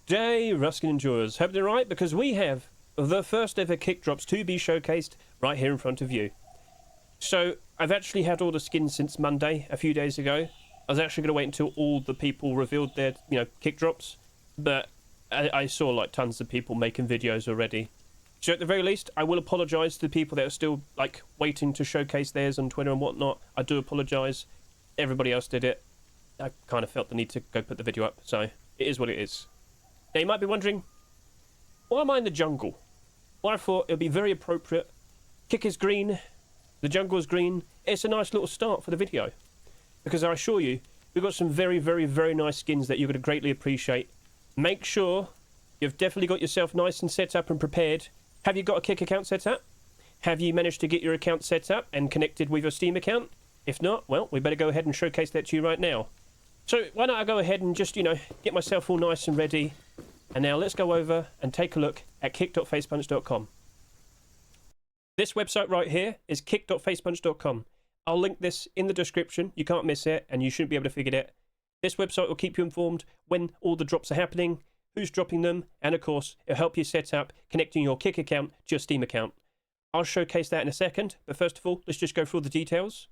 day, Ruskin enjoyers. Hope they're right, because we have the first ever kick drops to be showcased right here in front of you. So I've actually had all the skins since Monday, a few days ago. I was actually going to wait until all the people revealed their, kick drops, but I saw like tons of people making videos already. So at the very least, I will apologise to the people that are still like waiting to showcase theirs on Twitter and whatnot. I do apologise. Everybody else did it. I kind of felt the need to go put the video up, so it is what it is. Now you might be wondering, why am I in the jungle? Well, I thought it would be very appropriate. Kick is green, the jungle is green. It's a nice little start for the video, because I assure you, we've got some very, very, very nice skins that you're going to greatly appreciate. Make sure you've definitely got yourself nice and set up and prepared. Have you got a Kick account set up? Have you managed to get your account set up and connected with your Steam account? If not, well, we better go ahead and showcase that to you right now. So why don't I go ahead and just, get myself all nice and ready. And now let's go over and take a look at kick.facepunch.com. This website right here is kick.facepunch.com. I'll link this in the description. You can't miss it, and you shouldn't be able to figure it. This website will keep you informed when all the drops are happening, who's dropping them, and of course, it'll help you set up connecting your Kick account to your Steam account. I'll showcase that in a second, but first of all, let's just go through the details.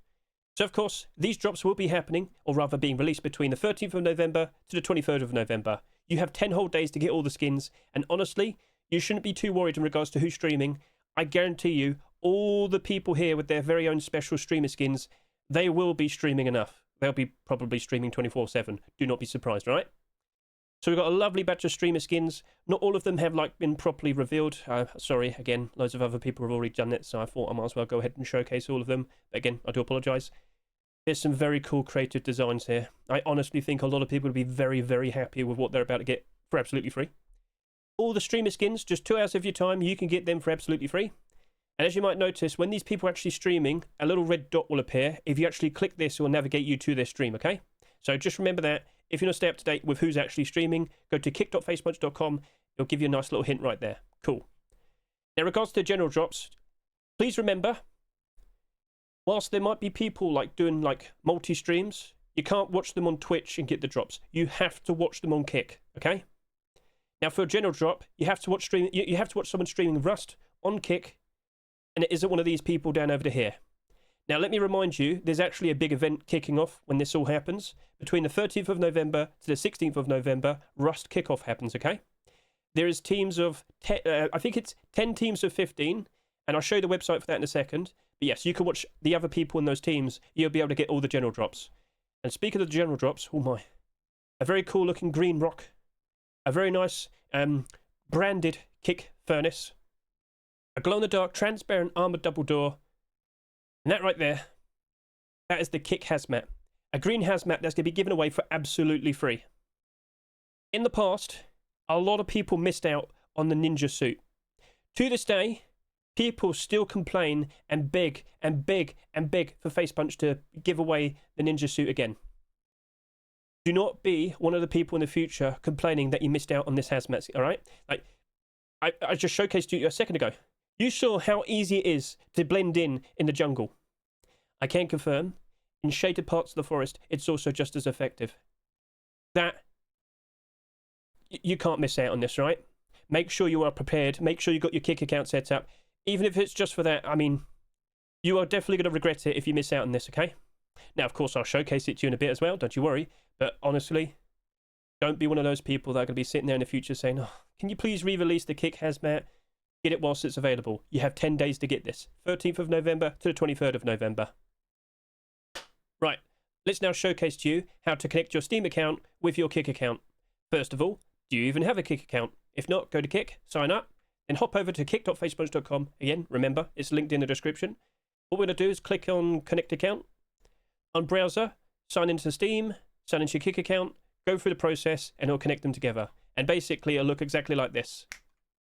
So of course, these drops will be happening, or rather being released between the 13th of November to the 23rd of November. You have 10 whole days to get all the skins, and honestly, you shouldn't be too worried in regards to who's streaming. I guarantee you, all the people here with their very own special streamer skins, they will be streaming enough. They'll be probably streaming 24/7. Do not be surprised, right? So we've got a lovely batch of streamer skins. Not all of them have been properly revealed. Sorry, again, loads of other people have already done it, so I thought I might as well go ahead and showcase all of them. But again, I do apologise. There's some very cool creative designs here. I honestly think a lot of people will be very, very happy with what they're about to get for absolutely free. All the streamer skins, just 2 hours of your time, you can get them for absolutely free. And as you might notice, when these people are actually streaming, a little red dot will appear. If you actually click this, it will navigate you to their stream, okay? So just remember that. If you want to stay up to date with who's actually streaming, go to kick.facepunch.com. It'll give you a nice little hint right there. Cool. Now, in regards to general drops, please remember, whilst there might be people doing multi-streams, you can't watch them on Twitch and get the drops. You have to watch them on Kick, okay? Now, for a general drop, you have to watch someone streaming Rust on Kick, and it isn't one of these people down over to here. Now, let me remind you, there's actually a big event kicking off when this all happens. Between the 13th of November to the 16th of November, Rust kickoff happens, okay? There is teams of, I think it's 10 teams of 15, and I'll show you the website for that in a second. But yes, you can watch the other people in those teams. You'll be able to get all the general drops. And speaking of the general drops, oh my, a very cool looking green rock, a very nice branded Kick furnace, a glow-in-the-dark transparent armoured double door, and that right there, that is the Kick HAZMAT. A green HAZMAT that's going to be given away for absolutely free. In the past, a lot of people missed out on the ninja suit. To this day, people still complain and beg and beg and beg for Facepunch to give away the ninja suit again. Do not be one of the people in the future complaining that you missed out on this HAZMAT, alright? I just showcased you a second ago. You saw how easy it is to blend in the jungle. I can confirm, in shaded parts of the forest, it's also just as effective. You can't miss out on this, right? Make sure you are prepared. Make sure you got your Kick account set up. Even if it's just for that, I mean, you are definitely going to regret it if you miss out on this, okay? Now, of course, I'll showcase it to you in a bit as well, don't you worry. But honestly, don't be one of those people that are going to be sitting there in the future saying, oh, can you please re-release the Kick HAZMAT? Get it whilst it's available. You have 10 days to get this. 13th of November to the 23rd of November. Right, let's now showcase to you how to connect your Steam account with your Kick account. First of all, do you even have a Kick account? If not, go to Kick, sign up, then hop over to kick.facepunch.com. Again, remember, it's linked in the description. What we're going to do is click on Connect Account. On Browser, sign into Steam, sign into your Kick account, go through the process, and it'll connect them together. And basically, it'll look exactly like this.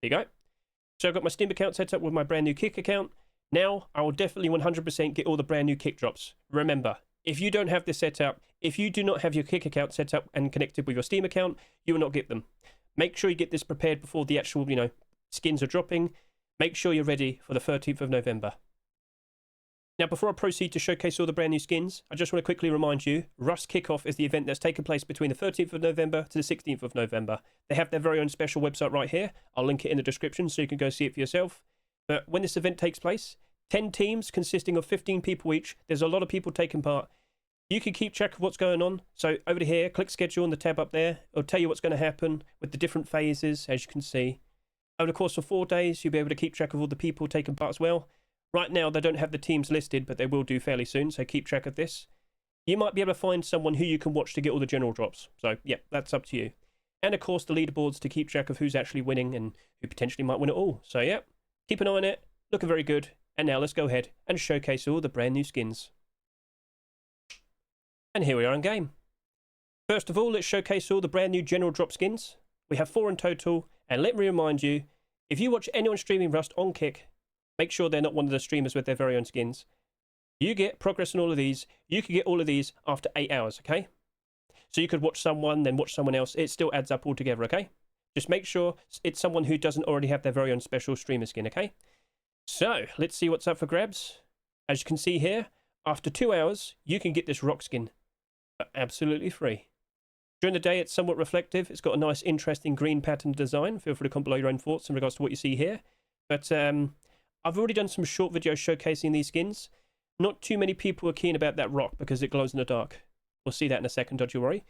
There you go. So I've got my Steam account set up with my brand new Kick account. Now, I will definitely 100% get all the brand new Kick drops. Remember, if you don't have this set up, if you do not have your Kick account set up and connected with your Steam account, you will not get them. Make sure you get this prepared before the actual, skins are dropping. Make sure you're ready for the 13th of November. Now, before I proceed to showcase all the brand new skins, I just want to quickly remind you, Rust Kickoff is the event that's taken place between the 13th of November to the 16th of November. They have their very own special website right here. I'll link it in the description so you can go see it for yourself. But when this event takes place, 10 teams consisting of 15 people each, there's a lot of people taking part. You can keep track of what's going on. So over to here, click schedule on the tab up there. It'll tell you what's going to happen with the different phases, as you can see. Over the course of 4 days, you'll be able to keep track of all the people taking part as well. Right now, they don't have the teams listed, but they will do fairly soon, so keep track of this. You might be able to find someone who you can watch to get all the general drops. So, yeah, that's up to you. And, of course, the leaderboards to keep track of who's actually winning and who potentially might win it all. So, yeah, keep an eye on it. Looking very good. And now let's go ahead and showcase all the brand new skins. And here we are in game. First of all, let's showcase all the brand new general drop skins. We have 4 in total. And let me remind you, if you watch anyone streaming Rust on Qaixx, make sure they're not one of the streamers with their very own skins. You get progress on all of these. You can get all of these after 8 hours, okay? So you could watch someone, then watch someone else. It still adds up all together, okay? Just make sure it's someone who doesn't already have their very own special streamer skin, okay? So, let's see what's up for grabs. As you can see here, after 2 hours, you can get this rock skin for absolutely free. During the day, it's somewhat reflective. It's got a nice, interesting green pattern design. Feel free to comment below your own thoughts in regards to what you see here. But, I've already done some short videos showcasing these skins. Not too many people are keen about that rock because it glows in the dark. We'll see that in a second, don't you worry.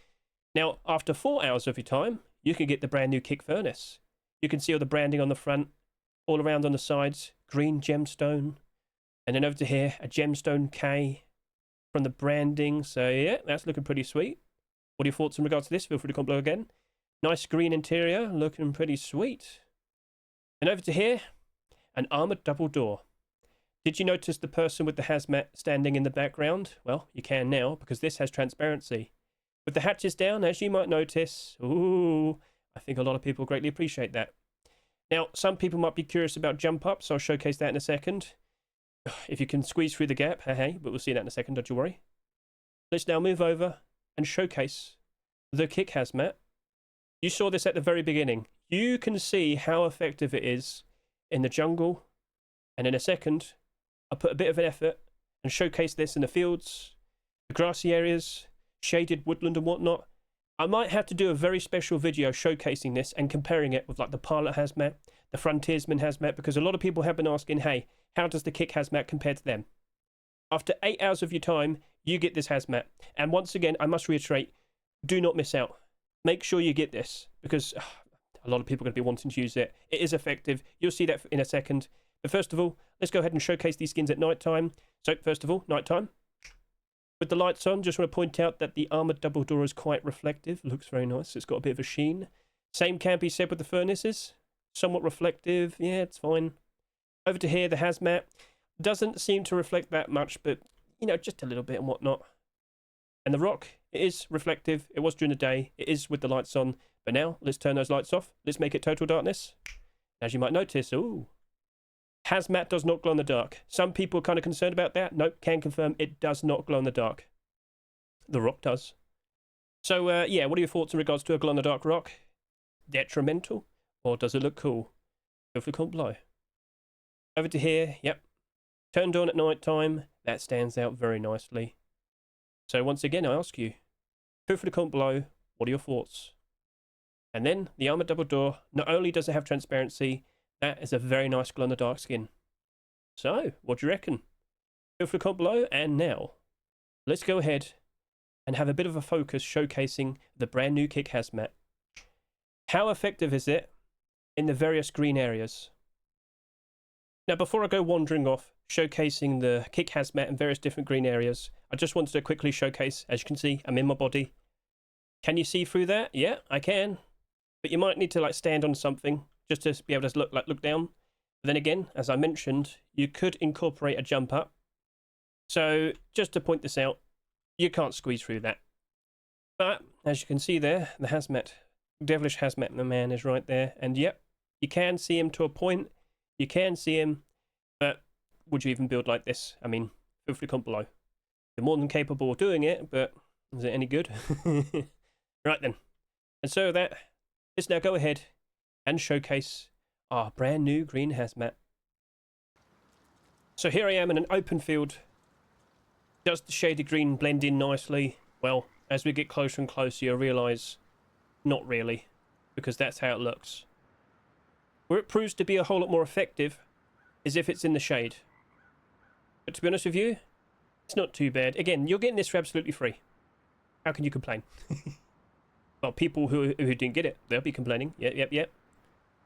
Now, after 4 hours of your time, you can get the brand new Kick Furnace. You can see all the branding on the front, all around on the sides, green gemstone. And then over to here, a gemstone K from the branding. So yeah, that's looking pretty sweet. What are your thoughts in regards to this? Feel free to comment below again. Nice green interior, looking pretty sweet. And over to here, an armoured double door. Did you notice the person with the HAZMAT standing in the background? Well, you can now, because this has transparency. With the hatches down, as you might notice, ooh, I think a lot of people greatly appreciate that. Now, some people might be curious about jump up, so I'll showcase that in a second. If you can squeeze through the gap, hey, but we'll see that in a second, don't you worry. Let's now move over and showcase the Qaixx HAZMAT. You saw this at the very beginning. You can see how effective it is in the jungle, and in a second I'll put a bit of an effort and showcase this in the fields, the grassy areas, shaded woodland and whatnot. I might have to do a very special video showcasing this and comparing it with like the Pilot HAZMAT, the Frontiersman HAZMAT, because a lot of people have been asking, hey, how does the Qaixx HAZMAT compare to them? After 8 hours of your time, you get this HAZMAT. And once again, I must reiterate, do not miss out. Make sure you get this, because a lot of people are going to be wanting to use it. It is effective. You'll see that in a second. But first of all, let's go ahead and showcase these skins at night time. So first of all, night time. With the lights on, just want to point out that the armoured double door is quite reflective. Looks very nice. It's got a bit of a sheen. Same can be said with the furnaces. Somewhat reflective. Yeah, it's fine. Over to here, the HAZMAT. Doesn't seem to reflect that much, but, you know, just a little bit and whatnot. And the rock, it is reflective. It was during the day. It is with the lights on. But now, let's turn those lights off. Let's make it total darkness. As you might notice, ooh, HAZMAT does not glow in the dark. Some people are kind of concerned about that. Nope, can confirm it does not glow in the dark. The rock does. So, yeah, what are your thoughts in regards to a glow in the dark rock? Detrimental? Or does it look cool? Feel free to comment below. Over to here, yep. Turned on at night time. That stands out very nicely. So once again, I ask you, feel free to comment below, what are your thoughts? And then, the armoured double door, not only does it have transparency, that is a very nice glow-in-the-dark skin. So, what do you reckon? Feel free to comment below, and now, let's go ahead and have a bit of a focus showcasing the brand new Qaixx HAZMAT. How effective is it in the various green areas? Now, before I go wandering off, showcasing the Qaixx HAZMAT in various different green areas, I just wanted to quickly showcase, as you can see, I'm in my body. Can you see through that? Yeah, I can. But you might need to like stand on something just to be able to look down. But then again, as I mentioned, you could incorporate a jump up. So just to point this out, you can't squeeze through that. But as you can see there, the HAZMAT, devilish HAZMAT man is right there. And yep, you can see him to a point. You can see him, but would you even build like this? I mean, feel free to comment below. You're more than capable of doing it, but is it any good? Right then. And so that, let's now go ahead and showcase our brand new green HAZMAT. So here I am in an open field Does the shaded green blend in nicely? Well, as we get closer and closer, you'll realise not really, because that's how it looks. Where it proves to be a whole lot more effective is if it's in the shade. But to be honest with you, it's not too bad. Again, you're getting this for absolutely free. How can you complain? Well, people who didn't get it, they'll be complaining. Yep.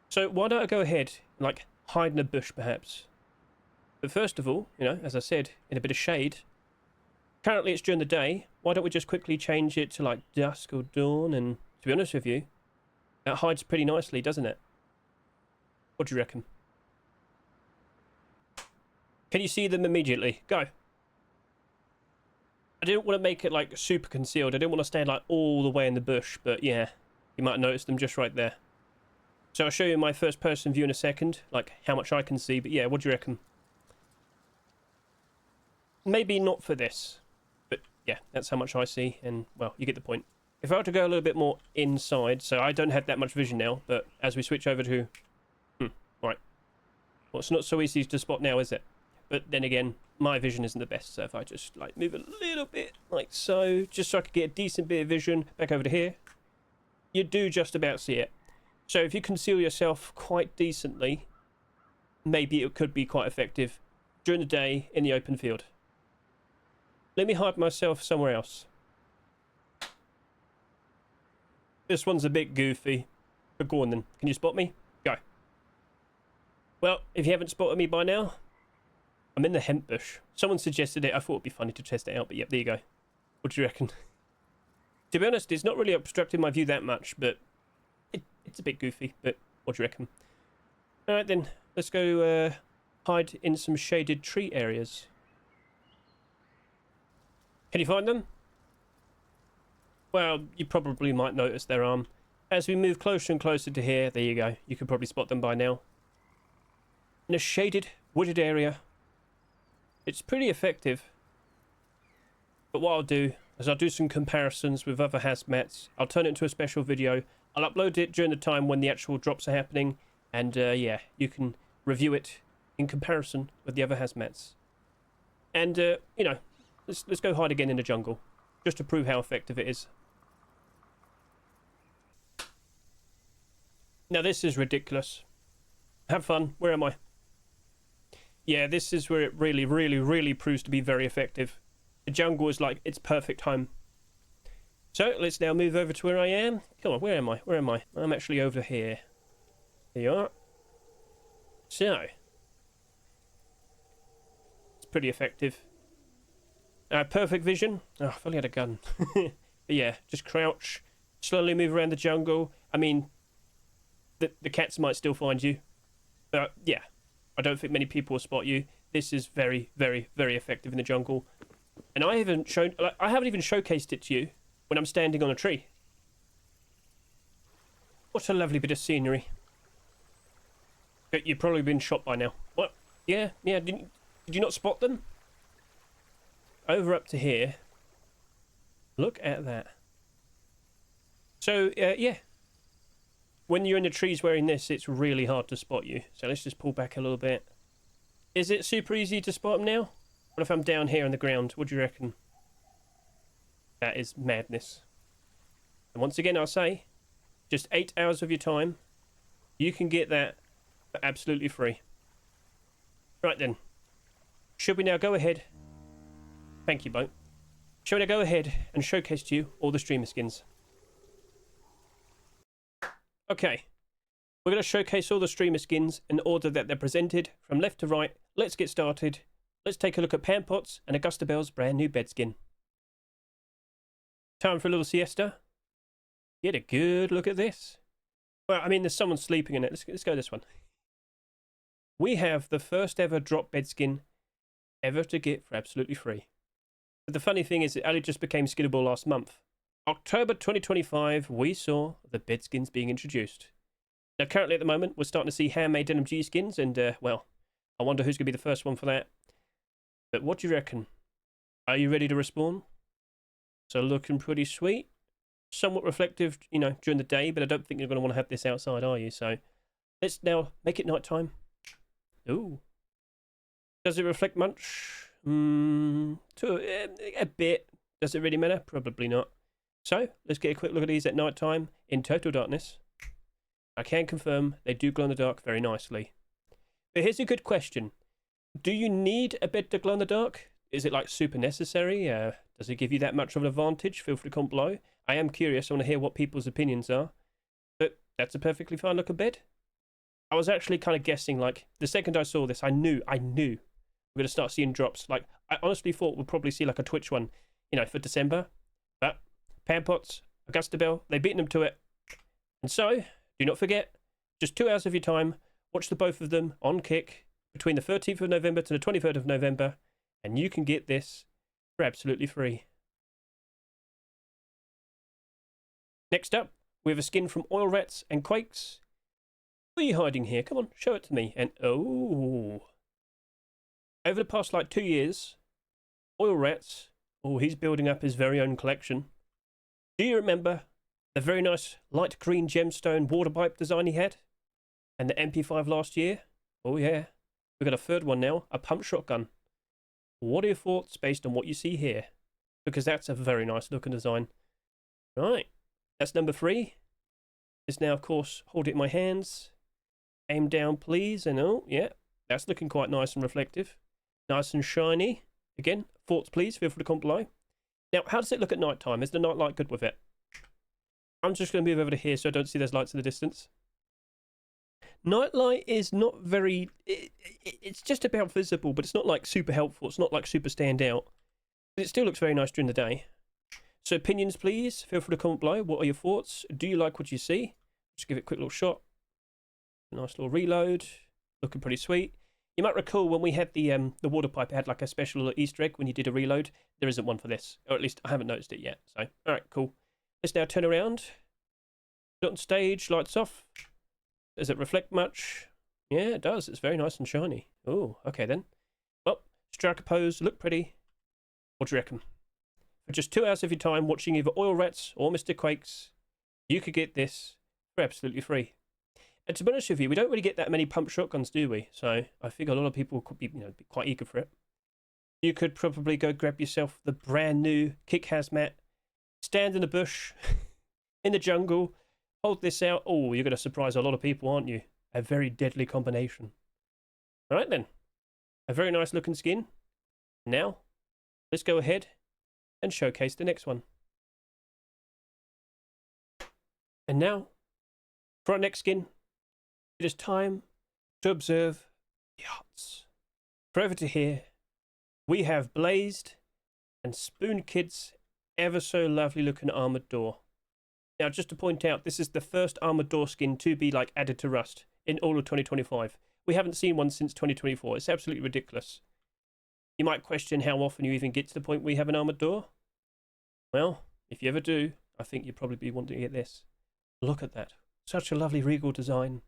So why don't I go ahead and, like, hide in a bush, perhaps? But first of all, you know, as I said, in a bit of shade. Currently it's during the day. Why don't we just quickly change it to, like, dusk or dawn? And to be honest with you, that hides pretty nicely, doesn't it? What do you reckon? Can you see them immediately? Go. I didn't want to make it, like, super concealed. I didn't want to stand, like, all the way in the bush. But, yeah, you might notice them just right there. So I'll show you my first-person view in a second, like, how much I can see. But, yeah, what do you reckon? Maybe not for this. But, yeah, that's how much I see. And, well, you get the point. If I were to go a little bit more inside, so I don't have that much vision now. But as we switch over to... right. Well, it's not so easy to spot now, is it? But then again, my vision isn't the best, so if I just, like, move a little bit, like so, just so I could get a decent bit of vision back over to here, you do just about see it. So if you conceal yourself quite decently, maybe it could be quite effective during the day in the open field. Let me hide myself somewhere else. This one's a bit goofy, but go on then. Can you spot me? Go. Well, if you haven't spotted me by now, I'm in the hemp bush. Someone suggested it. I thought it'd be funny to test it out, but yep, there you go. What do you reckon? To be honest, it's not really obstructing my view that much, but it's a bit goofy, but what do you reckon? Alright then, let's go hide in some shaded tree areas. Can you find them? Well, you probably might notice their arm. As we move closer and closer to here, there you go. You can probably spot them by now. In a shaded, wooded area. It's pretty effective. But what I'll do is I'll do some comparisons with other hazmats. I'll turn it into a special video. I'll upload it during the time when the actual drops are happening. And yeah, you can review it in comparison with the other hazmats. And, you know, let's go hide again in the jungle. Just to prove how effective it is. Now this is ridiculous. Have fun. Where am I? Yeah, this is where it really proves to be very effective. The jungle is like its perfect home. So, let's now move over to where I am. Come on, where am I? Where am I? I'm actually over here. There you are. So. It's pretty effective. Perfect vision. Oh, if only I had a gun. But yeah, just crouch. Slowly move around the jungle. I mean, the cats might still find you. But yeah. I don't think many people will spot you. This is very effective in the jungle. And I haven't even showcased it to you when I'm standing on a tree. What a lovely bit of scenery. You've probably been shot by now. What? Yeah. Did you not spot them? Over up to here. Look at that. So, yeah. When you're in the trees wearing this, it's really hard to spot you. So let's just pull back a little bit. Is it super easy to spot them now? What if I'm down here on the ground? What do you reckon? That is madness. And once again, I'll say, just 8 hours of your time, you can get that for absolutely free. Right then. Should we now go ahead? Thank you, Boat. Shall we now go ahead and showcase to you all the streamer skins? Okay, we're going to showcase all the streamer skins in order that they're presented from left to right. Let's get started. Let's take a look at Panpots and Agustabell's brand new bed skin. Time for a little siesta. Get a good look at this. Well, I mean, there's someone sleeping in it. Let's go this one. We have the first ever drop bed skin ever to get for absolutely free. But the funny thing is it only just became skinnable last month. October 2025, we saw the bed skins being introduced. Now, currently at the moment, we're starting to see handmade NMG skins, and, well, I wonder who's going to be the first one for that. But what do you reckon? Are you ready to respawn? So looking pretty sweet. Somewhat reflective, you know, during the day, but I don't think you're going to want to have this outside, are you? So let's now make it nighttime. Ooh. Does it reflect much? A bit. Does it really matter? Probably not. So, let's get a quick look at these at night time in total darkness. I can confirm they do glow in the dark very nicely. But here's a good question. Do you need a bed to glow in the dark? Is it like super necessary? Does it give you that much of an advantage? Feel free to comment below. I am curious. I want to hear what people's opinions are. But that's a perfectly fine looking bed. I was actually kind of guessing, like, the second I saw this, I knew we're going to start seeing drops. Like, I honestly thought we'd probably see like a Twitch one, you know, for December. But Panpots Agustabell, they've beaten them to it. And so, do not forget, just 2 hours of your time, watch the both of them on Qaixx between the 13th of November to the 23rd of November, and you can get this for absolutely free. Next up, we have a skin from Oilrats and Qaixx. What are you hiding here? Come on, show it to me. And oh, over the past like 2 years, Oilrats, he's building up his very own collection. Do you remember the very nice light green gemstone water pipe design he had? And the MP5 last year? Oh yeah, we've got a third one now, a pump shotgun. What are your thoughts based on what you see here? Because that's a very nice looking design. Right, that's number 3. It's now, of course, hold it in my hands. Aim down, please. And oh, yeah, that's looking quite nice and reflective. Nice and shiny. Again, thoughts, please. Feel free to comment below. Now, how does it look at night time? Is the night light good with it? I'm just going to move over to here so I don't see those lights in the distance. Night light is not very... It's just about visible, but it's not like super helpful. It's not like super stand out. But it still looks very nice during the day. So opinions, please. Feel free to comment below. What are your thoughts? Do you like what you see? Just give it a quick little shot. Nice little reload. Looking pretty sweet. You might recall when we had the water pipe, it had like a special little Easter egg when you did a reload. There isn't one for this. Or at least I haven't noticed it yet. So, alright, cool. Let's now turn around. On stage, lights off. Does it reflect much? Yeah, it does. It's very nice and shiny. Oh, okay then. Well, strike a pose. Look pretty. What do you reckon? For just 2 hours of your time watching either Oilrats or Mr. Qaixx, you could get this for absolutely free. And to be honest with you, we don't really get that many pump shotguns, do we? So I figure a lot of people could be, be quite eager for it. You could probably go grab yourself the brand new Qaixx HAZMAT, stand in the bush, in the jungle, hold this out. Oh, you're going to surprise a lot of people, aren't you? A very deadly combination. All right then, a very nice looking skin. Now, let's go ahead and showcase the next one. And now, for our next skin, it is time to observe the arts. For over to here, we have Blazed and Spoonkid's ever so lovely looking armored door. Now, just to point out, this is the first armored door skin to be like added to Rust in all of 2025. We haven't seen one since 2024. It's absolutely ridiculous. You might question how often you even get to the point where you have an armored door. Well, if you ever do, I think you'll probably be wanting to get this. Look at that. Such a lovely regal design.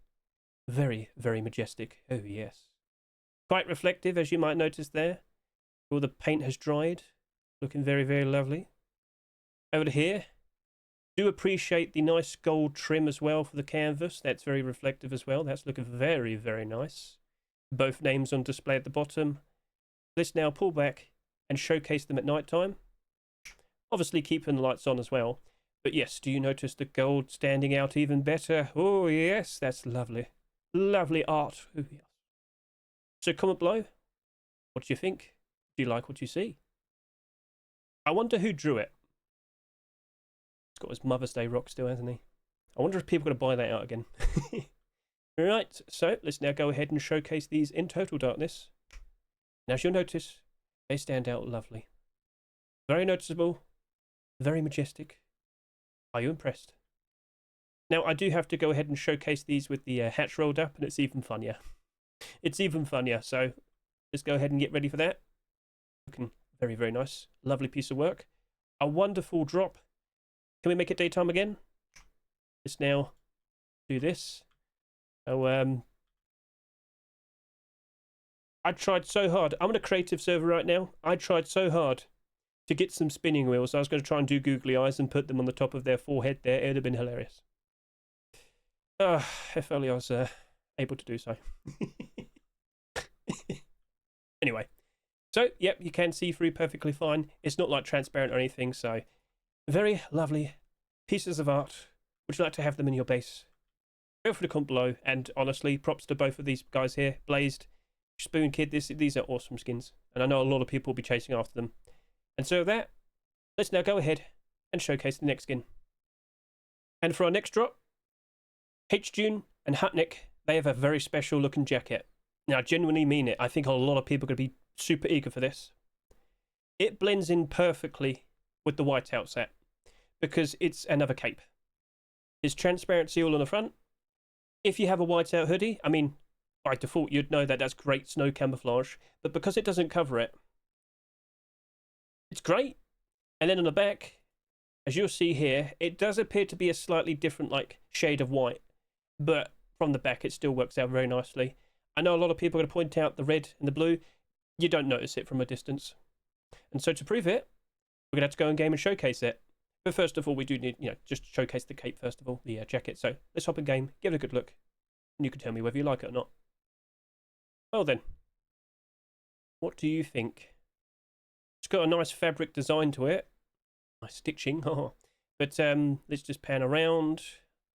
Very, very majestic. Oh, yes. Quite reflective, as you might notice there. All the paint has dried. Looking very, very lovely. Over to here. Do appreciate the nice gold trim as well for the canvas. That's very reflective as well. That's looking very, very nice. Both names on display at the bottom. Let's now pull back and showcase them at night time. Obviously keeping the lights on as well. But yes, do you notice the gold standing out even better? Oh yes, that's lovely. Lovely art. Oh, yes. So comment below. What do you think? Do you like what you see? I wonder who drew it. He's got his Mother's Day rock still, hasn't he? I wonder if people are going to buy that out again. Right, so let's now go ahead and showcase these in total darkness. And as you'll notice, they stand out lovely. Very noticeable. Very majestic. Are you impressed? Now, I do have to go ahead and showcase these with the hatch rolled up, and it's even funnier. It's even funnier, so let's go ahead and get ready for that. Looking very, very nice. Lovely piece of work. A wonderful drop. Can we make it daytime again? Let's now do this. Oh, I tried so hard. I'm on a creative server right now. I tried so hard to get some spinning wheels. I was going to try and do googly eyes and put them on the top of their forehead there. It would have been hilarious. If only I was able to do so. Anyway, So, yep, you can see through perfectly fine. It's not like transparent or anything, so very lovely pieces of art. Would you like to have them in your base? Go for the comment below, and honestly, props to both of these guys here, Blazed, Spoonkid. These are awesome skins, and I know a lot of people will be chasing after them. And so with that, let's now go ahead and showcase the next skin. And for our next drop, hJune and Hutnik, they have a very special looking jacket. Now, I genuinely mean it. I think a lot of people are going to be super eager for this. It blends in perfectly with the whiteout set because it's another cape. It's transparency all on the front. If you have a whiteout hoodie, I mean, by default, you'd know that that's great snow camouflage, but because it doesn't cover it, it's great. And then on the back, as you'll see here, it does appear to be a slightly different like shade of white, but from the back, it still works out very nicely. I know a lot of people are going to point out the red and the blue. You don't notice it from a distance. And so to prove it, we're going to have to go in game and showcase it. But first of all, we do need, just showcase the cape first of all, the jacket. So let's hop in game, give it a good look, and you can tell me whether you like it or not. Well then, what do you think? It's got a nice fabric design to it. Nice stitching. But let's just pan around.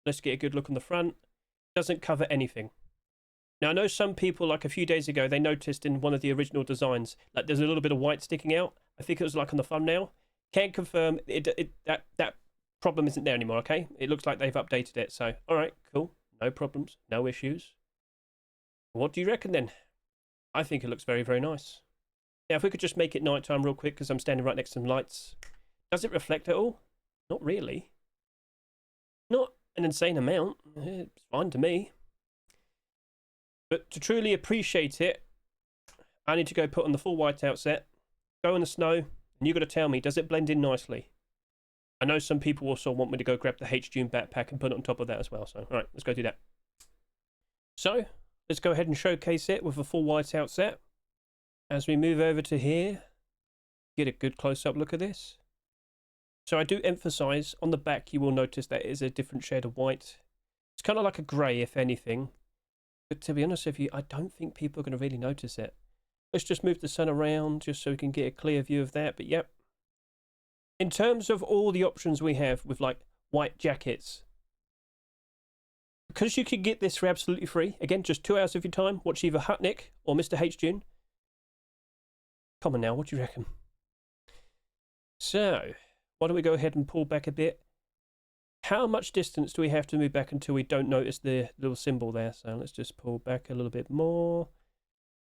Let's get a good look on the front. Doesn't cover anything. Now, I know some people, like a few days ago, they noticed in one of the original designs, like there's a little bit of white sticking out. I think it was like on the thumbnail. Can't confirm that problem isn't there anymore, okay? It looks like they've updated it. So, all right, cool. No problems, no issues. What do you reckon then? I think it looks very, very nice. Now, if we could just make it nighttime real quick, because I'm standing right next to some lights. Does it reflect at all? Not really. Not an insane amount. It's fine to me. But to truly appreciate it, I need to go put on the full whiteout set, go in the snow, and you've got to tell me, does it blend in nicely? I know some people also want me to go grab the hJune backpack and put it on top of that as well. So, all right, let's go do that. So, let's go ahead and showcase it with a full whiteout set. As we move over to here, get a good close-up look at this. So I do emphasize, on the back, you will notice that it is a different shade of white. It's kind of like a grey, if anything. But to be honest with you, I don't think people are going to really notice it. Let's just move the sun around just so we can get a clear view of that. But yep. In terms of all the options we have with like white jackets, because you could get this for absolutely free, again, just 2 hours of your time, watch either Hutnik or Mr. hJune. Come on now, what do you reckon? So, why don't we go ahead and pull back a bit? How much distance do we have to move back until we don't notice the little symbol there? So let's just pull back a little bit more.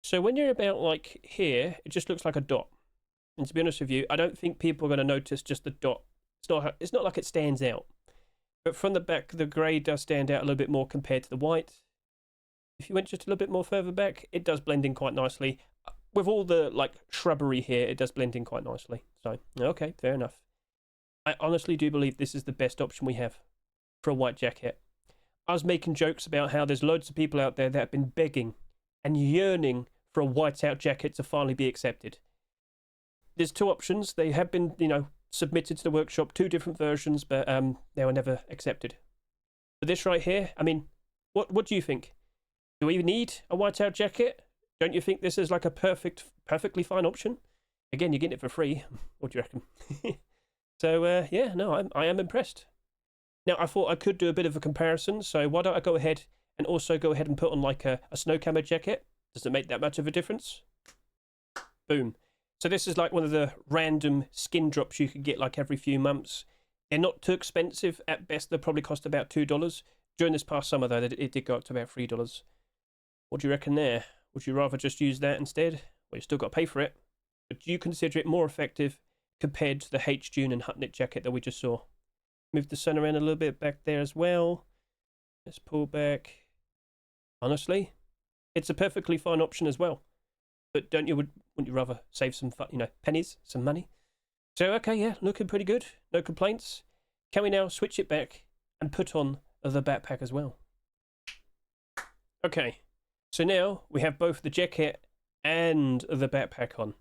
So when you're about like here, it just looks like a dot. And to be honest with you, I don't think people are going to notice just the dot. It's not like it stands out. But from the back, the grey does stand out a little bit more compared to the white. If you went just a little bit more further back, it does blend in quite nicely. With all the like shrubbery here, it does blend in quite nicely. So, okay, fair enough. I honestly do believe this is the best option we have for a white jacket. I was making jokes about how there's loads of people out there that have been begging and yearning for a whiteout jacket to finally be accepted. There's two options. They have been, submitted to the workshop, 2 different versions, but they were never accepted. But this right here, I mean, what do you think? Do we need a whiteout jacket? Don't you think this is like a perfectly fine option? Again, you're getting it for free. What do you reckon? So, yeah, no, I am impressed. Now, I thought I could do a bit of a comparison, so why don't I go ahead and also go ahead and put on like a snow camo jacket? Does it make that much of a difference? Boom. So this is like one of the random skin drops you could get like every few months. They're not too expensive. At best, they'll probably cost about $2. During this past summer, though, it did go up to about $3. What do you reckon there? Would you rather just use that instead? Well, you still got to pay for it. But do you consider it more effective compared to the hJune and Hutnik jacket that we just saw? Move the sun around a little bit back there as well. Let's pull back. Honestly, it's a perfectly fine option as well. But wouldn't you rather save some, pennies, some money? So, okay, yeah, looking pretty good. No complaints. Can we now switch it back and put on the backpack as well? Okay, so now we have both the jacket and the backpack on.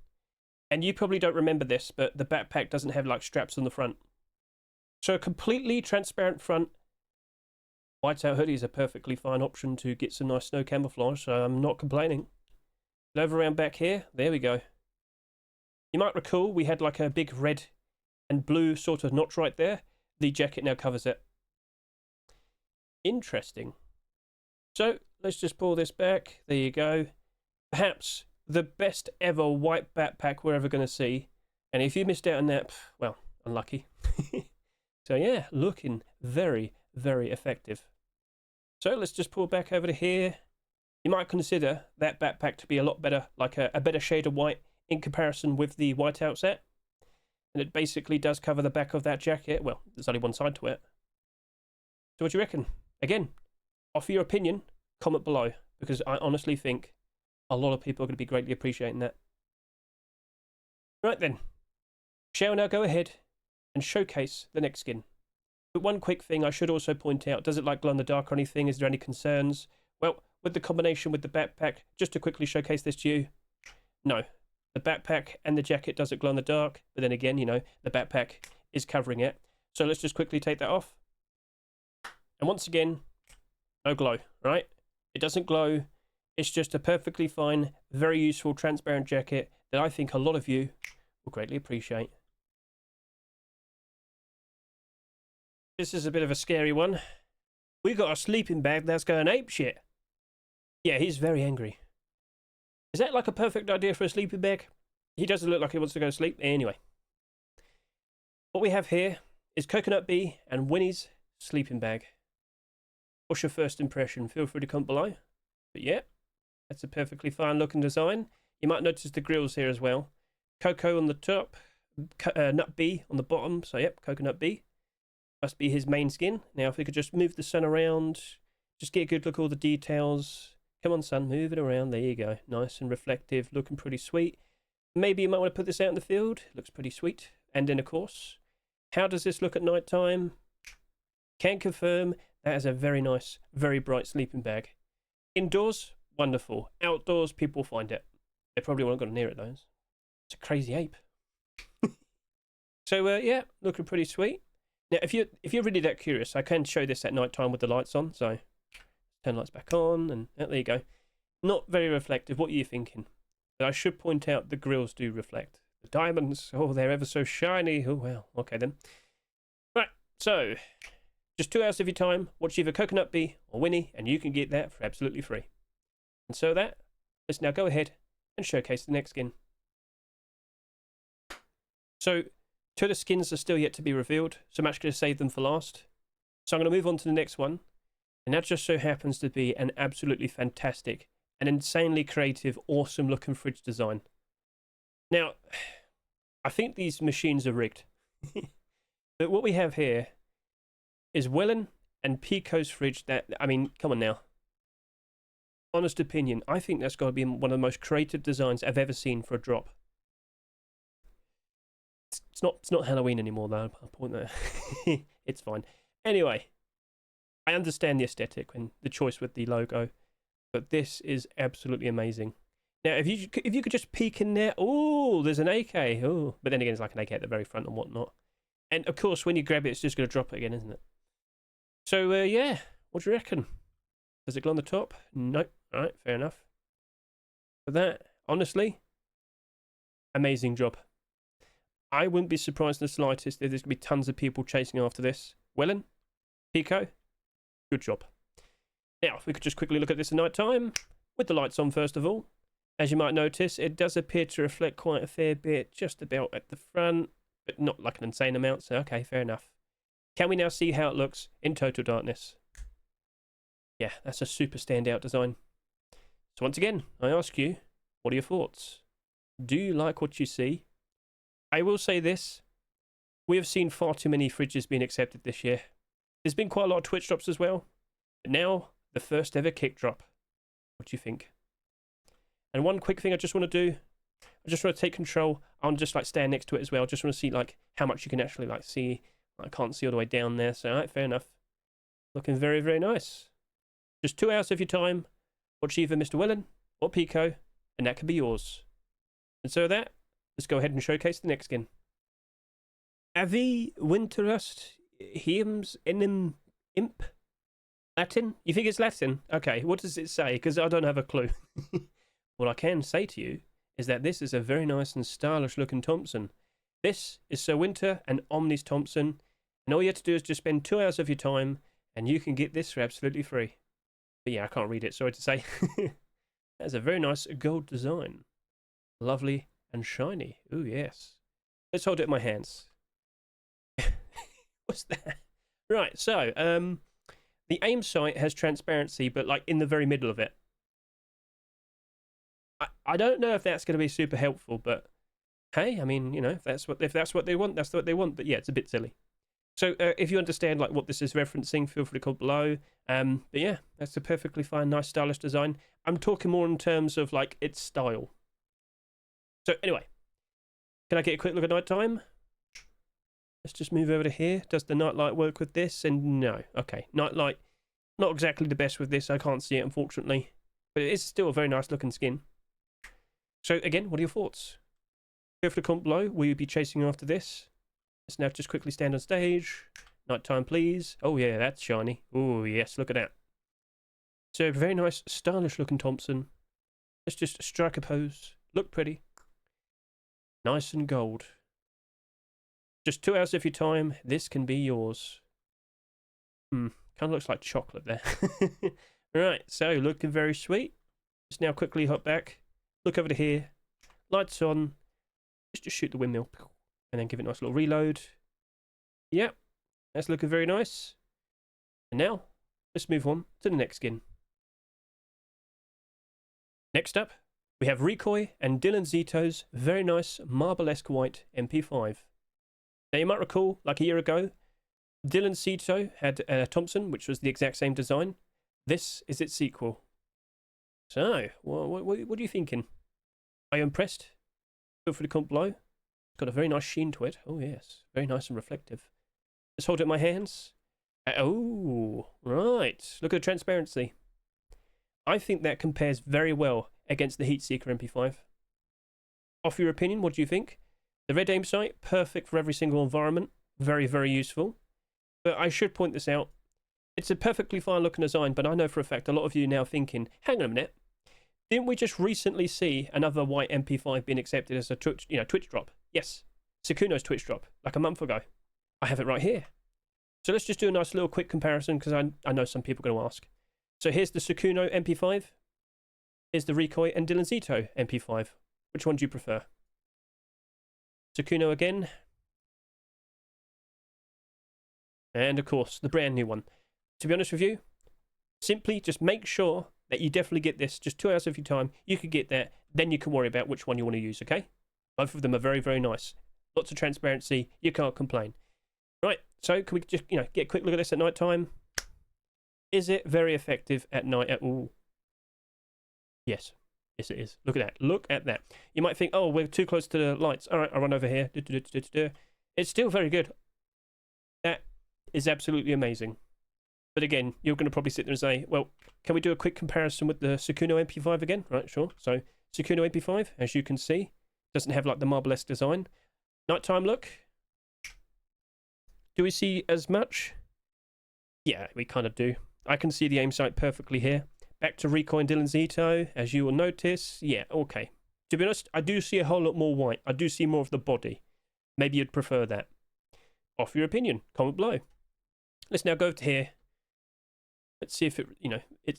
And you probably don't remember this, but the backpack doesn't have like straps on the front. So a completely transparent front. Whiteout hoodie is a perfectly fine option to get some nice snow camouflage, so I'm not complaining. Over around back here, there we go. You might recall we had like a big red and blue sort of notch right there. The jacket now covers it. Interesting. So let's just pull this back. There you go. Perhaps the best ever white backpack we're ever going to see. And if you missed out on that, well, unlucky. So yeah, looking very, very effective. So let's just pull back over to here. You might consider that backpack to be a lot better, like a better shade of white in comparison with the whiteout set. And it basically does cover the back of that jacket. Well, there's only one side to it. So what do you reckon? Again, offer your opinion, comment below, because I honestly think a lot of people are going to be greatly appreciating that. Right then, shall now go ahead and showcase the next skin. But one quick thing I should also point out, does it like glow in the dark or anything? Is there any concerns? Well, with the combination with the backpack, just to quickly showcase this to you, no. The backpack and the jacket doesn't glow in the dark, but then again, you know, the backpack is covering it. So let's just quickly take that off. And once again, no glow, right? It doesn't glow. It's just a perfectly fine, very useful, transparent jacket that I think a lot of you will greatly appreciate. This is a bit of a scary one. We got a sleeping bag that's going apeshit. Yeah, he's very angry. Is that like a perfect idea for a sleeping bag? He doesn't look like he wants to go to sleep. Anyway. What we have here is CoconutB and Winnie's sleeping bag. What's your first impression? Feel free to comment below. But yeah, that's a perfectly fine looking design. You might notice the grills here as well. Coco on the top, Nut B on the bottom. So yep, CoconutB. Must be his main skin. Now if we could just move the sun around, just get a good look at all the details. Come on, sun, move it around. There you go. Nice and reflective, looking pretty sweet. Maybe you might want to put this out in the field. Looks pretty sweet. And then, of course, how does this look at night time? Can confirm that is a very nice, very bright sleeping bag. Indoors, wonderful. Outdoors, people find it. They probably won't go near it, though. It's a crazy ape. So, yeah, looking pretty sweet. Now, if you're really that curious, I can show this at night time with the lights on. So, turn lights back on, and there you go. Not very reflective. What are you thinking? But I should point out the grills do reflect. The diamonds, oh, they're ever so shiny. Oh, well, okay then. Right, so, just 2 hours of your time, watch either CoconutB or Winnie, and you can get that for absolutely free. And so let's now go ahead and showcase the next skin. So, 2 of the skins are still yet to be revealed, so I'm actually going to save them for last. So I'm going to move on to the next one. And that just so happens to be an absolutely fantastic and insanely creative, awesome looking fridge design. Now, I think these machines are rigged. But what we have here is Welyn and Picco's fridge that, I mean, come on now. Honest opinion, I think that's got to be one of the most creative designs I've ever seen for a drop. It's not Halloween anymore, though. I'll point that. It's fine. Anyway, I understand the aesthetic and the choice with the logo, but this is absolutely amazing. Now, if you could just peek in there, oh, there's an AK. Oh, but then again, it's like an AK at the very front and whatnot. And of course, when you grab it, it's just going to drop it again, isn't it? So yeah, what do you reckon? Does it glow on the top? Nope. All right, fair enough. But that, honestly, amazing job. I wouldn't be surprised in the slightest if there's going to be tons of people chasing after this. Welyn, Picco, good job. Now, if we could just quickly look at this at night time, with the lights on first of all. As you might notice, it does appear to reflect quite a fair bit, just about at the front, but not like an insane amount, so okay, fair enough. Can we now see how it looks in total darkness? Yeah, that's a super standout design. So once again, I ask you, what are your thoughts? Do you like what you see? I will say this, we have seen far too many fridges being accepted this year. There's been quite a lot of Twitch drops as well, but now the first ever kick drop. What do you think? And one quick thing I just want to do, I just want to take control. I'm just like stand next to it as well. Just want to see like how much you can actually like see. I can't see all the way down there, so alright, fair enough. Looking very, very nice. Just 2 hours of your time, watch either Mr. Welyn or Picco, and that could be yours. And so that, let's go ahead and showcase the next skin. Avi Winterust Hiems Enim Imp Latin? You think it's Latin? Okay, what does it say? Because I don't have a clue. What I can say to you is that this is a very nice and stylish looking Thompson. This is Sir Winter and Omni's Thompson, and all you have to do is just spend 2 hours of your time, and you can get this for absolutely free. But yeah, I can't read it, sorry to say. That's a very nice gold design. Lovely and shiny. Ooh, yes. Let's hold it in my hands. What's that? Right, so, the aim sight has transparency, but like in the very middle of it. I don't know if that's going to be super helpful, but hey, I mean, you know, if that's what they want, that's what they want. But yeah, it's a bit silly. So if you understand like what this is referencing, feel free to comment below. But yeah, that's a perfectly fine, nice, stylish design. I'm talking more in terms of like its style. So anyway, can I get a quick look at nighttime? Let's just move over to here. Does the nightlight work with this? And no. Okay, nightlight, not exactly the best with this. I can't see it, unfortunately. But it is still a very nice looking skin. So again, what are your thoughts? Feel free to comment below. Will you be chasing after this? Let's now just quickly stand on stage. Nighttime, please. Oh yeah, that's shiny. Oh yes, look at that. So very nice, stylish looking Thompson. Let's just strike a pose. Look pretty. Nice and gold. Just 2 hours of your time. This can be yours. Kind of looks like chocolate there. Right, so looking very sweet. Let's now quickly hop back. Look over to here. Lights on. Let's just shoot the windmill. And then give it a nice little reload. Yep. That's looking very nice. And now, let's move on to the next skin. Next up, we have Ricoy and Dilanzito's very nice marble-esque white MP5. Now you might recall, like a year ago, Dilanzito had a Thompson, which was the exact same design. This is its sequel. So, what are you thinking? Are you impressed? Feel free to comment below. It's got a very nice sheen to it. Oh yes, very nice and reflective. Let's hold it in my hands. Oh, right. Look at the transparency. I think that compares very well against the Heatseeker MP5. Off your opinion, what do you think? The red aim sight, perfect for every single environment. Very, very useful. But I should point this out. It's a perfectly fine looking design, but I know for a fact a lot of you now thinking, hang on a minute, didn't we just recently see another white MP5 being accepted as a Twitch drop? Yes, Sukuno's Twitch drop, like a month ago. I have it right here. So let's just do a nice little quick comparison, because I know some people are going to ask. So here's the Sukuno MP5. Here's the Ricoy and Dilanzito MP5. Which one do you prefer? Sukuno again. And of course, the brand new one. To be honest with you, simply just make sure that you definitely get this. Just 2 hours of your time. You could get that. Then you can worry about which one you want to use, okay? Both of them are very, very nice. Lots of transparency. You can't complain. Right, so can we just, get a quick look at this at night time? Is it very effective at night? Ooh. Yes. Yes, it is. Look at that. Look at that. You might think, oh, we're too close to the lights. All right, I'll run over here. It's still very good. That is absolutely amazing. But again, you're going to probably sit there and say, well, can we do a quick comparison with the Sukuno MP5 again? Right, sure. So, Sukuno MP5, as you can see, doesn't have like the marble-esque design. Nighttime look. Do we see as much? Yeah, we kind of do. I can see the aim sight perfectly here. Back to Ricoy and Dilanzito, as you will notice. Yeah, okay. To be honest, I do see a whole lot more white. I do see more of the body. Maybe you'd prefer that. Off your opinion. Comment below. Let's now go over to here. Let's see if it,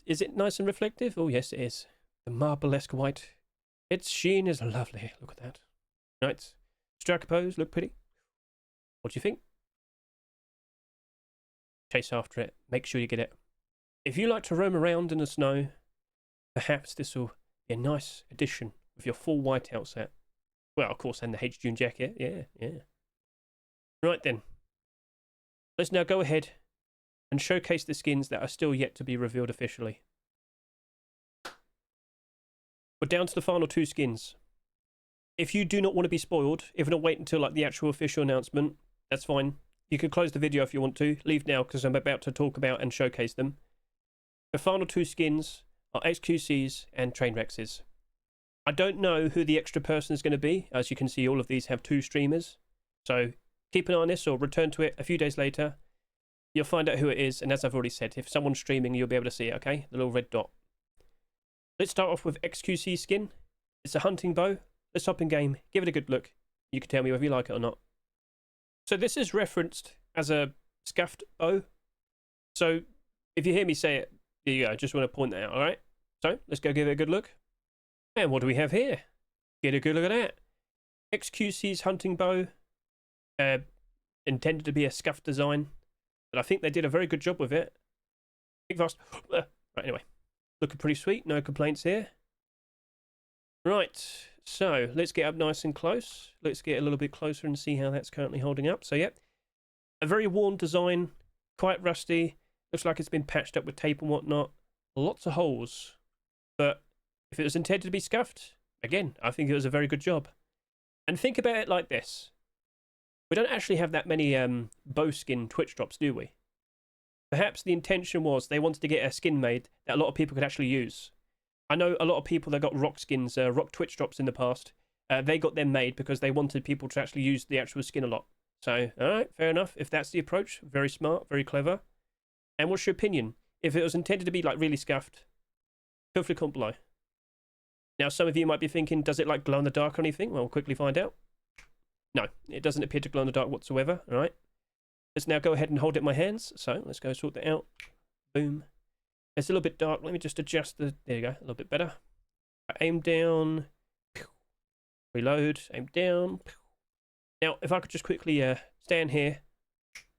is it nice and reflective? Oh, yes, it is. The marble-esque white. Its sheen is lovely. Look at that. Right. Strike a pose. Look pretty. What do you think? Chase after it. Make sure you get it. If you like to roam around in the snow, perhaps this will be a nice addition with your full whiteout set. Well, of course, and the HJune jacket. Yeah. Right then. Let's now go ahead and showcase the skins that are still yet to be revealed officially. We're down to the final 2 skins. If you do not want to be spoiled, if not wait until like the actual official announcement, that's fine. You can close the video if you want to. Leave now because I'm about to talk about and showcase them. The final 2 skins are XQCs and Trainwrexes. I don't know who the extra person is going to be. As you can see, all of these have 2 streamers. So keep an eye on this or return to it a few days later. You'll find out who it is. And as I've already said, if someone's streaming, you'll be able to see it, okay? The little red dot. Let's start off with XQC skin. It's a hunting bow. Let's hop in game. Give it a good look. You can tell me whether you like it or not. So this is referenced as a scuffed bow. So if you hear me say it, there you go. I just want to point that out, all right? So let's go give it a good look. And what do we have here? Get a good look at that. XQC's hunting bow. Intended to be a scuffed design. But I think they did a very good job with it. Big fast. Right, anyway. Looking pretty sweet. No complaints here. Right. So let's get up nice and close. Let's get a little bit closer and see how that's currently holding up. So, yep. A very worn design. Quite rusty. Looks like it's been patched up with tape and whatnot. Lots of holes. But if it was intended to be scuffed, again, I think it was a very good job. And think about it like this. We don't actually have that many bow skin twitch drops, do we? Perhaps the intention was they wanted to get a skin made that a lot of people could actually use. I know a lot of people that got rock skins, rock twitch drops in the past. They got them made because they wanted people to actually use the actual skin a lot. So, alright, fair enough. If that's the approach, very smart, very clever. And what's your opinion? If it was intended to be like really scuffed, feel free to comment below. Now, some of you might be thinking, does it like glow in the dark or anything? Well, we'll quickly find out. No, it doesn't appear to glow in the dark whatsoever. All right. Let's now go ahead and hold it in my hands. So let's go sort that out. Boom. It's a little bit dark. Let me just adjust the... There you go. A little bit better. Aim down. Reload. Aim down. Now, if I could just quickly stand here.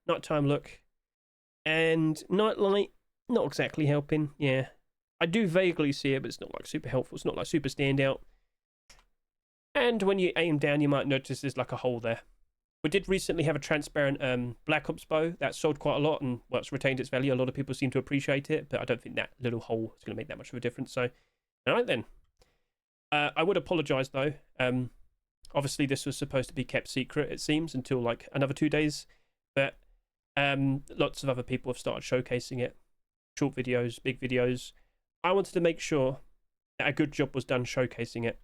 Nighttime look. And night light. Not exactly helping. Yeah. I do vaguely see it, but it's not like super helpful. It's not like super standout. And when you aim down, you might notice there's like a hole there. We did recently have a transparent Black Ops bow that sold quite a lot, and well, it's retained its value. A lot of people seem to appreciate it, but I don't think that little hole is going to make that much of a difference. So, all right then. I would apologise though. Obviously, this was supposed to be kept secret, it seems, until like another 2 days. But lots of other people have started showcasing it. Short videos, big videos. I wanted to make sure that a good job was done showcasing it.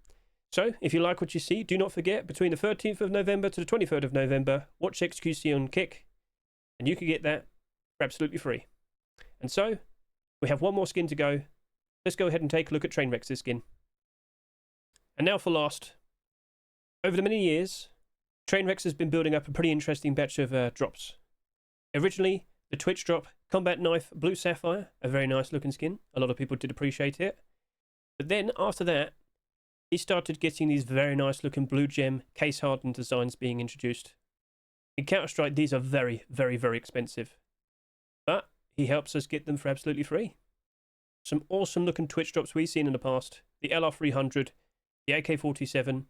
So, if you like what you see, do not forget, between the 13th of November to the 23rd of November, watch XQC on Qaixx, and you can get that for absolutely free. And so, we have one more skin to go. Let's go ahead and take a look at Trainwreck's skin. And now for last. Over the many years, Trainwreck has been building up a pretty interesting batch of drops. Originally, the Twitch drop, Combat Knife, Blue Sapphire, a very nice looking skin. A lot of people did appreciate it. But then, after that, he started getting these very nice looking blue gem case hardened designs being introduced. In Counter-Strike, these are very, very, very expensive. But he helps us get them for absolutely free. Some awesome looking Twitch drops we've seen in the past. The LR300, the AK-47,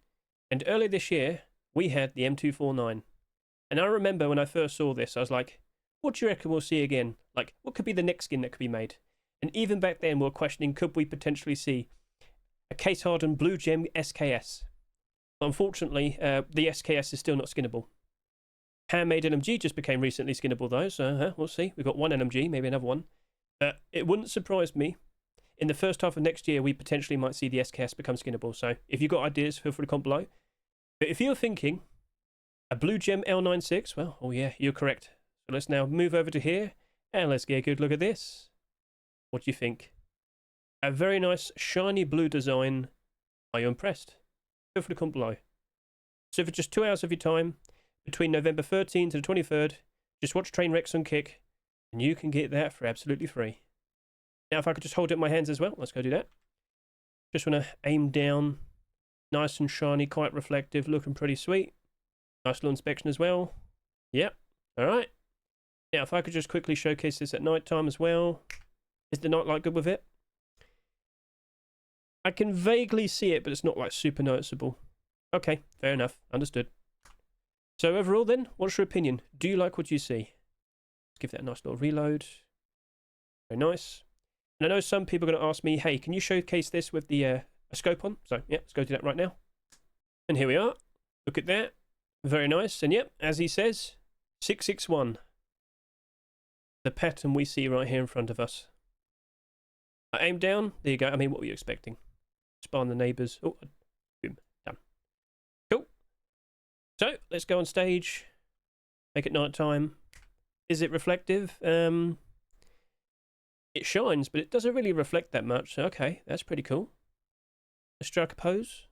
and earlier this year, we had the M249. And I remember when I first saw this, I was like, what do you reckon we'll see again? Like, what could be the next skin that could be made? And even back then, we were questioning, could we potentially see a case hardened blue gem SKS? But unfortunately, the SKS is still not skinnable. Handmade NMG just became recently skinnable though, so we'll see. We've got one NMG, maybe another one. But it wouldn't surprise me. In the first half of next year, we potentially might see the SKS become skinnable. So if you've got ideas, feel free to comment below. But if you're thinking a blue gem L96, well, oh yeah, you're correct. So let's now move over to here and let's get a good look at this. What do you think? A very nice shiny blue design. Are you impressed? Feel free to comment below. So for just 2 hours of your time, between November 13th to the 23rd, just watch Trainwreck on Qaixx, and you can get that for absolutely free. Now if I could just hold it in my hands as well, let's go do that. Just want to aim down, nice and shiny, quite reflective, looking pretty sweet. Nice little inspection as well. Yep, alright. Now if I could just quickly showcase this at night time as well. Is the night light good with it? I can vaguely see it, but it's not like super noticeable. Okay, fair enough, understood. So overall then, what's your opinion? Do you like what you see? Let's give that a nice little reload. Very nice. And I know some people are going to ask me, hey, can you showcase this with the a scope on? So yeah, let's go do that right now. And here we are. Look at that. Very nice. And yep, as he says, 661. The pattern we see right here in front of us. I aim down. There you go. I mean, what were you expecting? Spawn the neighbours. Oh, boom. Done. Cool. So, let's go on stage. Make it night time. Is it reflective? It shines, but it doesn't really reflect that much. Okay, that's pretty cool. Let's strike a pose.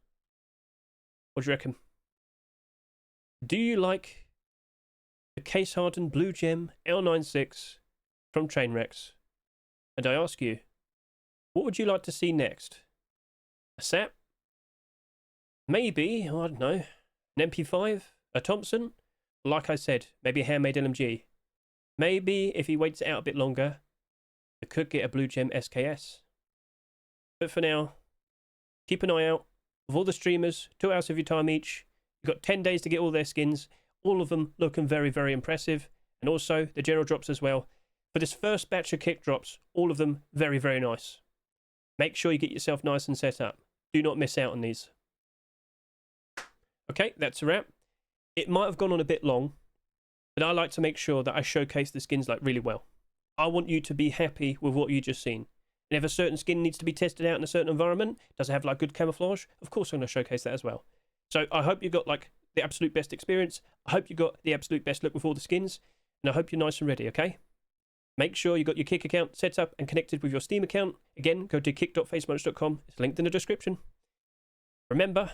What do you reckon? Do you like the case hardened blue gem L96 from Trainwrecks? And I ask you, what would you like to see next? A SAP? Maybe, I don't know, an MP5? A Thompson? Like I said, maybe a handmade LMG. Maybe if he waits it out a bit longer, we could get a blue gem SKS. But for now, keep an eye out. Of all the streamers, 2 hours of your time each. You've got 10 days to get all their skins. All of them looking very, very impressive. And also the general drops as well. For this first batch of kick drops, all of them very, very nice. Make sure you get yourself nice and set up. Do not miss out on these. Okay, that's a wrap. It might have gone on a bit long, but I like to make sure that I showcase the skins like really well. I want you to be happy with what you just seen. And if a certain skin needs to be tested out in a certain environment, does it have like good camouflage? Of course I'm going to showcase that as well. So I hope you got like the absolute best experience. I hope you got the absolute best look with all the skins. And I hope you're nice and ready, okay? Make sure you got your Kick account set up and connected with your Steam account. Again, go to kick.facepunch.com. It's linked in the description. Remember,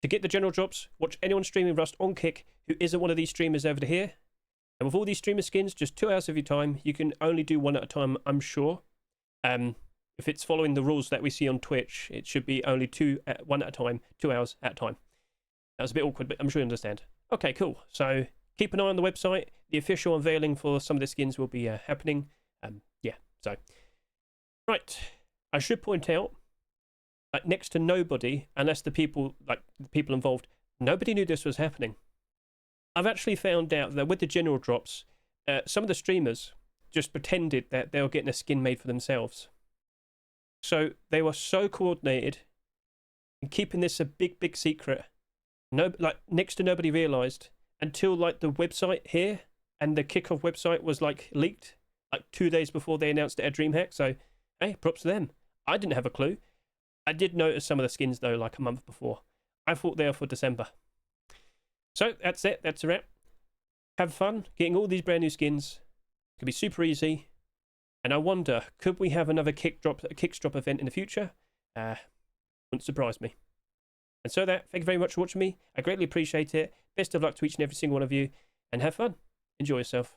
to get the general drops, watch anyone streaming Rust on Kick who isn't one of these streamers over here. And with all these streamer skins, just 2 hours of your time. You can only do one at a time, I'm sure. If it's following the rules that we see on Twitch, it should be only one at a time, 2 hours at a time. That was a bit awkward, but I'm sure you understand. Okay, cool. So keep an eye on the website. The official unveiling for some of the skins will be happening. Yeah, so. Right. I should point out, like next to nobody, unless the people involved, nobody knew this was happening. I've actually found out that with the general drops, some of the streamers just pretended that they were getting a skin made for themselves. So they were so coordinated in keeping this a big, big secret. Next to nobody realized until like the website here and the kickoff website was like leaked like 2 days before they announced it at DreamHack. So hey, props to them. I didn't have a clue. I did notice some of the skins though, like a month before. I thought they were for December. So that's it. That's a wrap. Have fun getting all these brand new skins. It could be super easy. And I wonder, could we have another Kick drop event in the future? Wouldn't surprise me. And so thank you very much for watching me. I greatly appreciate it. Best of luck to each and every single one of you. And have fun. Enjoy yourself.